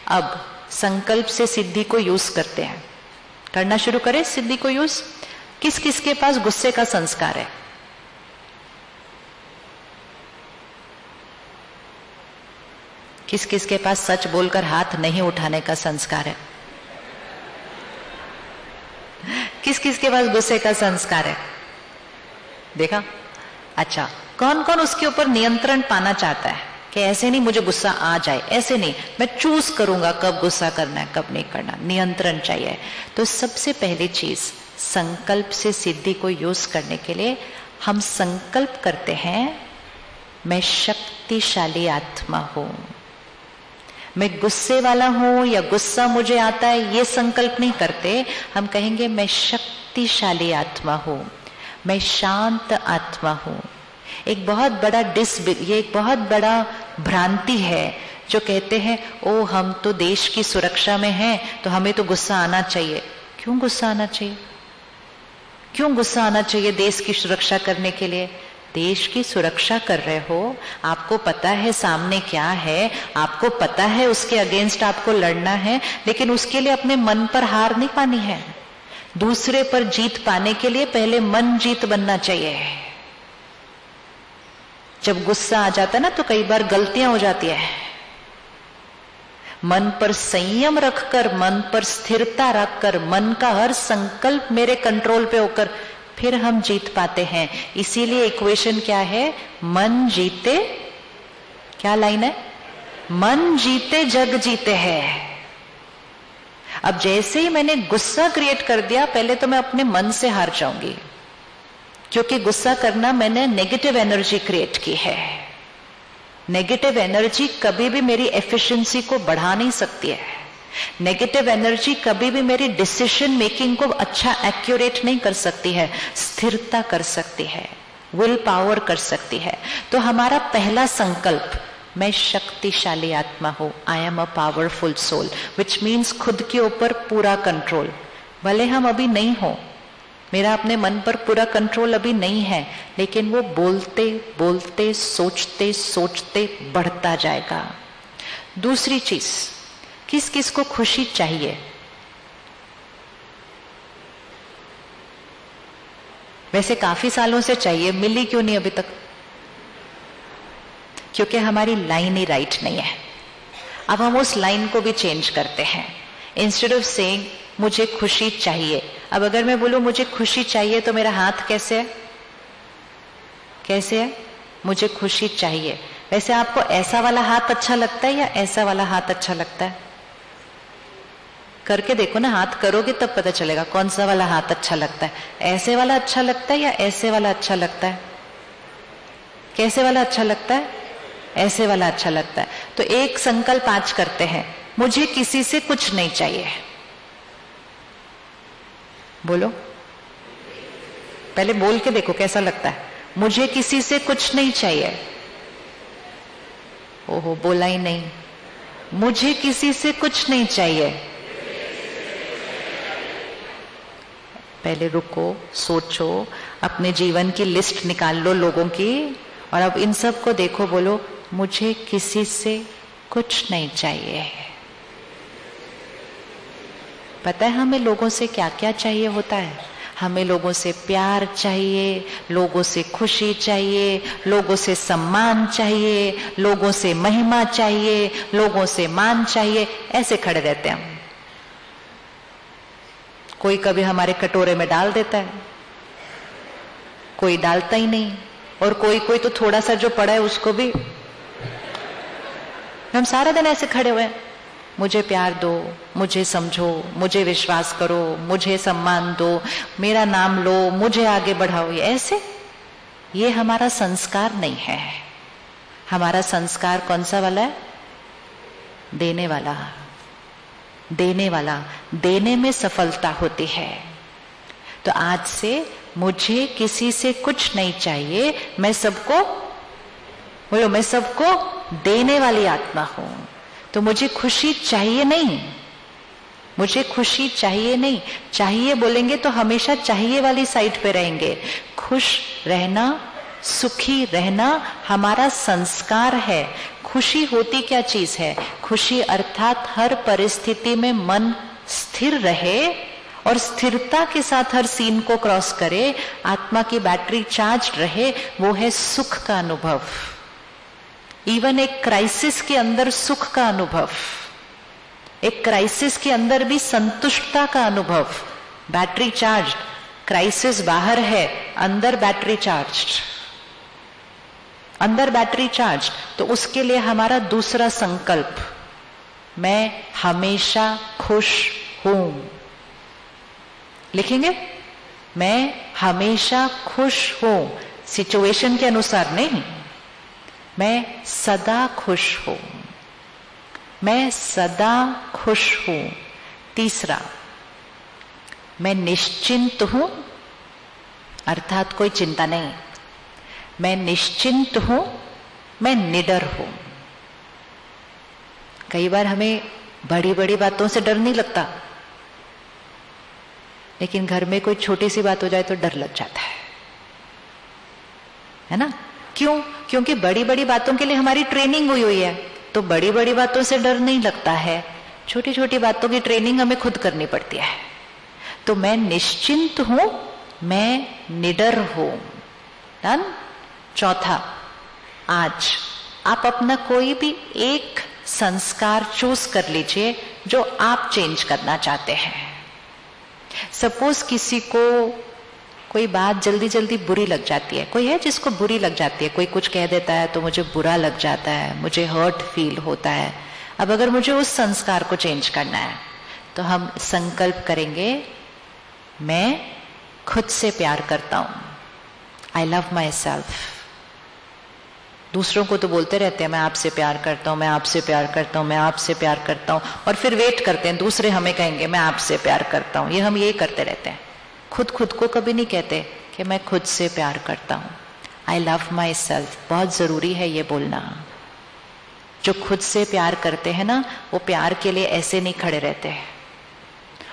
अब संकल्प से सिद्धि को यूज करते हैं, करना शुरू करें सिद्धि को यूज। किस किस के पास गुस्से का संस्कार है? किस किस के पास सच बोलकर हाथ नहीं उठाने का संस्कार है? किस किस के पास गुस्से का संस्कार है? देखा? अच्छा, कौन कौन उसके ऊपर नियंत्रण पाना चाहता है कि ऐसे नहीं मुझे गुस्सा आ जाए, ऐसे नहीं, मैं चूज करूंगा कब गुस्सा करना है कब नहीं करना, नियंत्रण चाहिए। तो सबसे पहली चीज संकल्प से सिद्धि को यूज करने के लिए हम संकल्प करते हैं मैं शक्तिशाली आत्मा हूं। मैं गुस्से वाला हूं या गुस्सा मुझे आता है ये संकल्प नहीं करते, हम कहेंगे मैं शक्तिशाली आत्मा हूं, मैं शांत आत्मा हूं। एक बहुत बड़ा ये एक बहुत बड़ा भ्रांति है जो कहते हैं ओ हम तो देश की सुरक्षा में हैं तो हमें तो गुस्सा आना चाहिए। क्यों गुस्सा आना चाहिए? क्यों गुस्सा आना चाहिए देश की सुरक्षा करने के लिए? देश की सुरक्षा कर रहे हो, आपको पता है सामने क्या है, आपको पता है उसके अगेंस्ट आपको लड़ना है, लेकिन उसके लिए अपने मन पर हार नहीं पानी है। दूसरे पर जीत पाने के लिए पहले मन जीत बनना चाहिए। जब गुस्सा आ जाता है ना तो कई बार गलतियां हो जाती है। मन पर संयम रखकर, मन पर स्थिरता रखकर, मन का हर संकल्प मेरे कंट्रोल पे होकर फिर हम जीत पाते हैं। इसीलिए इक्वेशन क्या है? मन जीते, क्या लाइन है? मन जीते जग जीते हैं। अब जैसे ही मैंने गुस्सा क्रिएट कर दिया, पहले तो मैं अपने मन से हार जाऊंगी, क्योंकि गुस्सा करना मैंने नेगेटिव एनर्जी क्रिएट की है। नेगेटिव एनर्जी कभी भी मेरी एफिशिएंसी को बढ़ा नहीं सकती है। नेगेटिव एनर्जी कभी भी मेरी डिसीजन मेकिंग को अच्छा एक्यूरेट नहीं कर सकती है, स्थिरता कर सकती है, विल पावर कर सकती है। तो हमारा पहला संकल्प मैं शक्तिशाली आत्मा हूं, I am a powerful soul, which means खुद के ऊपर पूरा कंट्रोल। भले हम अभी नहीं हो, मेरा अपने मन पर पूरा कंट्रोल अभी नहीं है, लेकिन वो बोलते बोलते सोचते सोचते बढ़ता जाएगा। दूसरी चीज, किस किस को खुशी चाहिए? वैसे काफी सालों से चाहिए, मिली क्यों नहीं अभी तक? क्योंकि हमारी लाइन ही राइट नहीं है। अब हम उस लाइन को भी चेंज करते हैं। इंस्टेड ऑफ सेइंग मुझे खुशी चाहिए, अब अगर मैं बोलूं मुझे खुशी चाहिए तो मेरा हाथ कैसे है? कैसे है? मुझे खुशी चाहिए। वैसे आपको ऐसा वाला हाथ अच्छा लगता है या ऐसा वाला हाथ अच्छा लगता है? करके देखो ना, हाथ करोगे तब पता चलेगा कौन सा वाला हाथ अच्छा लगता है। ऐसे वाला अच्छा लगता है या ऐसे वाला अच्छा लगता है? कैसे वाला अच्छा लगता है? ऐसे वाला अच्छा लगता है। तो एक संकल्प आज करते हैं, मुझे किसी से कुछ नहीं चाहिए। बोलो, पहले बोल के देखो कैसा लगता है। मुझे किसी से कुछ नहीं चाहिए। ओहो, बोला ही नहीं। मुझे किसी से कुछ नहीं चाहिए। पहले रुको, सोचो, अपने जीवन की लिस्ट निकाल लो लोगों की, और अब इन सब को देखो, बोलो मुझे किसी से कुछ नहीं चाहिए। पता है हमें लोगों से क्या क्या चाहिए होता है? हमें लोगों से प्यार चाहिए, लोगों से खुशी चाहिए, लोगों से सम्मान चाहिए, लोगों से महिमा चाहिए, लोगों से मान चाहिए। ऐसे खड़े रहते हैं हम। कोई कभी हमारे कटोरे में डाल देता है, कोई डालता ही नहीं, और कोई कोई तो थोड़ा सा जो पड़ा है उसको भी। हम सारा दिन ऐसे खड़े हुए हैं, मुझे प्यार दो, मुझे समझो, मुझे विश्वास करो, मुझे सम्मान दो, मेरा नाम लो, मुझे आगे बढ़ाओ। ऐसे ये हमारा संस्कार नहीं है। हमारा संस्कार कौन सा वाला है? देने वाला। देने वाला, देने में सफलता होती है। तो आज से मुझे किसी से कुछ नहीं चाहिए, मैं सबको, बोलो मैं सबको देने वाली आत्मा हूं। तो मुझे खुशी चाहिए नहीं, मुझे खुशी चाहिए नहीं। चाहिए बोलेंगे तो हमेशा चाहिए वाली साइड पे रहेंगे। खुश रहना, सुखी रहना हमारा संस्कार है। खुशी होती क्या चीज है? खुशी अर्थात हर परिस्थिति में मन स्थिर रहे और स्थिरता के साथ हर सीन को क्रॉस करे, आत्मा की बैटरी चार्ज रहे, वो है सुख का अनुभव। इवन एक क्राइसिस के अंदर सुख का अनुभव, एक क्राइसिस के अंदर भी संतुष्टता का अनुभव। बैटरी चार्ज, क्राइसिस बाहर है, अंदर बैटरी चार्ज, अंदर बैटरी चार्ज। तो उसके लिए हमारा दूसरा संकल्प, मैं हमेशा खुश हूं। लिखेंगे, मैं हमेशा खुश हूं, सिचुएशन के अनुसार नहीं, मैं सदा खुश हूं, मैं सदा खुश हूं। तीसरा, मैं निश्चिंत हूं, अर्थात कोई चिंता नहीं, मैं निश्चिंत हूं, मैं निडर हूं। कई बार हमें बड़ी बड़ी बातों से डर नहीं लगता, लेकिन घर में कोई छोटी सी बात हो जाए तो डर लग जाता है ना? क्यों? क्योंकि बड़ी बड़ी बातों के लिए हमारी ट्रेनिंग हुई हुई है, तो बड़ी बड़ी बातों से डर नहीं लगता है, छोटी छोटी बातों की ट्रेनिंग हमें खुद करनी पड़ती है। तो मैं निश्चिंत हूं, मैं निडर हूं। डन? चौथा, आज आप अपना कोई भी एक संस्कार चूज कर लीजिए जो आप चेंज करना चाहते हैं। सपोज किसी को कोई बात जल्दी जल्दी बुरी लग जाती है, कोई है जिसको बुरी लग जाती है, कोई कुछ कह देता है तो मुझे बुरा लग जाता है, मुझे हर्ट फील होता है। अब अगर मुझे उस संस्कार को चेंज करना है तो हम संकल्प करेंगे, मैं खुद से प्यार करता हूं, आई लव माई सेल्फ। दूसरों को तो बोलते रहते हैं मैं आपसे प्यार करता हूं, मैं आपसे प्यार करता हूं, मैं आपसे प्यार करता हूं, और फिर वेट करते हैं दूसरे हमें कहेंगे मैं आपसे प्यार करता हूं। ये हम ये करते रहते हैं, खुद को कभी नहीं कहते कि मैं खुद से प्यार करता हूं, आई लव माई सेल्फ। बहुत जरूरी है ये बोलना। जो खुद से प्यार करते हैं ना, वो प्यार के लिए ऐसे नहीं खड़े रहते हैं,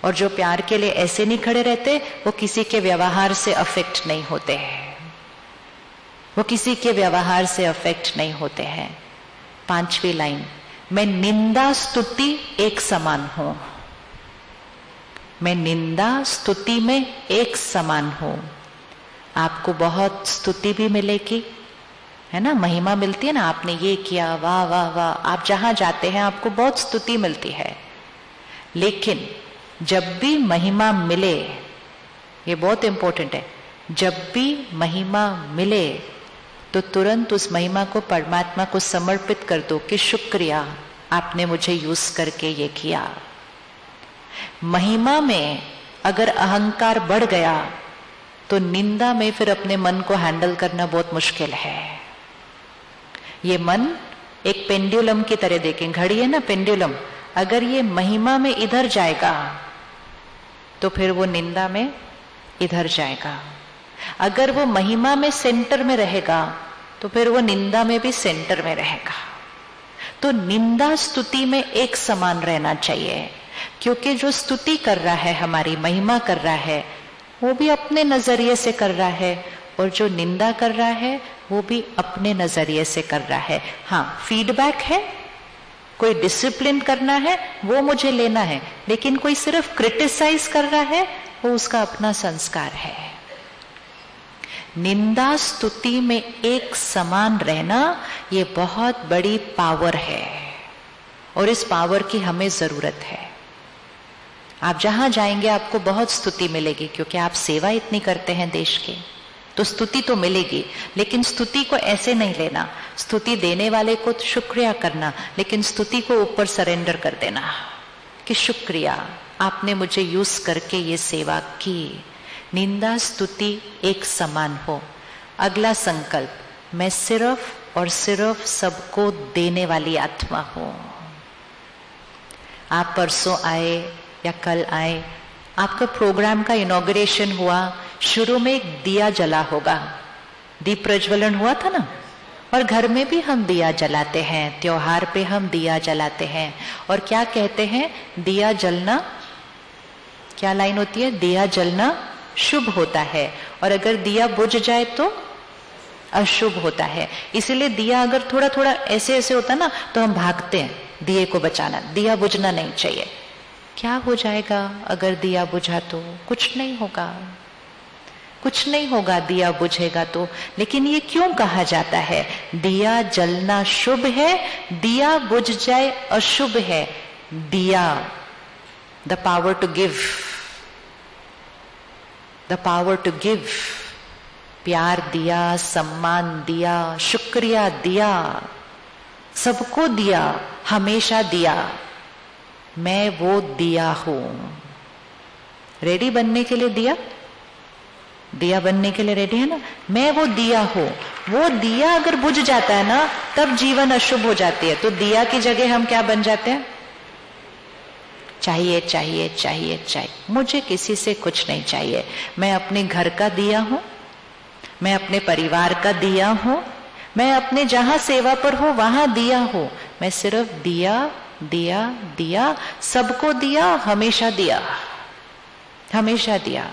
और जो प्यार के लिए ऐसे नहीं खड़े रहते वो किसी के व्यवहार से अफेक्ट नहीं होते हैं, वो किसी के व्यवहार से अफेक्ट नहीं होते हैं। पांचवी लाइन, मैं निंदा स्तुति एक समान हूं, मैं निंदा स्तुति में एक समान हूं। आपको बहुत स्तुति भी मिलेगी, है ना, महिमा मिलती है ना, आपने ये किया, वाह वाह वाह, आप जहां जाते हैं आपको बहुत स्तुति मिलती है। लेकिन जब भी महिमा मिले, ये बहुत इंपॉर्टेंट है, जब भी महिमा मिले तो तुरंत उस महिमा को परमात्मा को समर्पित कर दो कि शुक्रिया, आपने मुझे यूज करके ये किया। महिमा में अगर अहंकार बढ़ गया तो निंदा में फिर अपने मन को हैंडल करना बहुत मुश्किल है। ये मन एक पेंडुलम की तरह, देखें घड़ी है ना, पेंडुलम, अगर ये महिमा में इधर जाएगा तो फिर वो निंदा में इधर जाएगा। अगर वो महिमा में सेंटर में रहेगा तो फिर वो निंदा में भी सेंटर में रहेगा। तो निंदा स्तुति में एक समान रहना चाहिए, क्योंकि जो स्तुति कर रहा है, हमारी महिमा कर रहा है, वो भी अपने नजरिए से कर रहा है, और जो निंदा कर रहा है वो भी अपने नजरिए से कर रहा है। हाँ, फीडबैक है, कोई डिसिप्लिन करना है वो मुझे लेना है, लेकिन कोई सिर्फ क्रिटिसाइज कर रहा है वो उसका अपना संस्कार है। निंदा स्तुति में एक समान रहना ये बहुत बड़ी पावर है, और इस पावर की हमें जरूरत है। आप जहां जाएंगे आपको बहुत स्तुति मिलेगी, क्योंकि आप सेवा इतनी करते हैं देश की, तो स्तुति तो मिलेगी, लेकिन स्तुति को ऐसे नहीं लेना। स्तुति देने वाले को शुक्रिया करना, लेकिन स्तुति को ऊपर सरेंडर कर देना कि शुक्रिया, आपने मुझे यूज करके ये सेवा की। निंदा स्तुति एक समान हो। अगला संकल्प, मैं सिर्फ और सिर्फ सबको देने वाली आत्मा हूं। आप परसों आए या कल आए, आपका प्रोग्राम का इनॉग्रेशन हुआ, शुरू में एक दिया जला होगा, दीप प्रज्वलन हुआ था ना, और घर में भी हम दिया जलाते हैं, त्योहार पे हम दिया जलाते हैं, और क्या कहते हैं, दिया जलना, क्या लाइन होती है, दिया जलना शुभ होता है, और अगर दिया बुझ जाए तो अशुभ होता है। इसीलिए दिया अगर थोड़ा थोड़ा ऐसे ऐसे होता ना तो हम भागते हैं दिए को बचाना, दिया बुझना नहीं चाहिए। क्या हो जाएगा अगर दिया बुझा तो? कुछ नहीं होगा, कुछ नहीं होगा दिया बुझेगा तो। लेकिन ये क्यों कहा जाता है दिया जलना शुभ है, दिया बुझ जाए अशुभ है? दिया, the power to give, the power to give, प्यार दिया, सम्मान दिया, शुक्रिया दिया, सबको दिया, हमेशा दिया। मैं वो दिया हूं। रेडी बनने के लिए दिया, दिया बनने के लिए रेडी है ना? मैं वो दिया हूं। वो दिया अगर बुझ जाता है ना तब जीवन अशुभ हो जाती है। तो दिया की जगह हम क्या बन जाते हैं? चाहिए चाहिए चाहिए चाहिए, मुझे किसी से कुछ नहीं चाहिए। मैं अपने घर का दिया हूं, मैं अपने परिवार का दिया हूं, मैं अपने जहां सेवा पर हूं वहां दिया हूं। मैं सिर्फ दिया दिया दिया, सबको दिया, हमेशा दिया, हमेशा दिया।